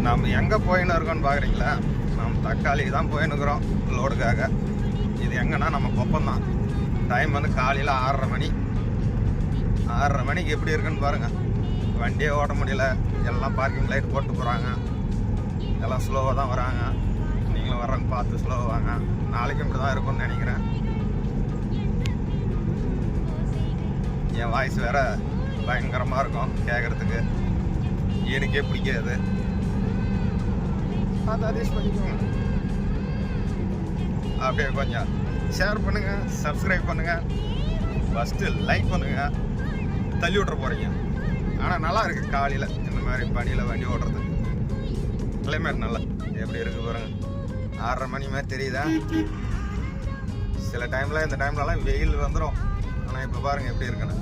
நம்ம எங்கே போயின்னு இருக்கோன்னு பார்க்குறீங்களா? நம்ம தக்காளி தான் போயின்னு இருக்கிறோம் லோடுக்காக. இது எங்கன்னா நம்ம கொப்பம் தான். டைம் வந்து காலையில் 6:30 மணி. 6:30 மணிக்கு எப்படி இருக்குன்னு பாருங்கள். வண்டியே ஓட்ட முடியல. எல்லாம் பார்க்கிங் லைட் போட்டு போகிறாங்க. எல்லாம் ஸ்லோவாக தான் வராங்க. நீங்களும் வர்றவங்க பார்த்து ஸ்லோவாக வாங்க. நாளைக்கும் இப்படி தான் இருக்கும்னு நினைக்கிறேன். என் வாய்ஸ் வேற பயங்கரமாக இருக்கும் கேட்குறதுக்கு. எனக்கே பிடிக்காது. அதை அட்ஜஸ்ட் பண்ணிக்கோங்க. அப்படியே கொஞ்சம் ஷேர் பண்ணுங்கள், சப்ஸ்கிரைப் பண்ணுங்கள், ஃபஸ்ட்டு லைக் பண்ணுங்கள். தள்ளி விட்ற போகிறீங்க. ஆனால் நல்லா இருக்குது காலையில் இந்த மாதிரி பனியில் வண்டி ஓட்டுறதுக்கு. கிளைமேட் நல்லா எப்படி இருக்குது பாருங்க. 6:30 மணி மாதிரி தெரியுதா? சில டைமில் இந்த டைம்லலாம் வெயில் வந்துடும். ஆனால் இப்போ பாருங்கள் எப்படி இருக்குன்னு.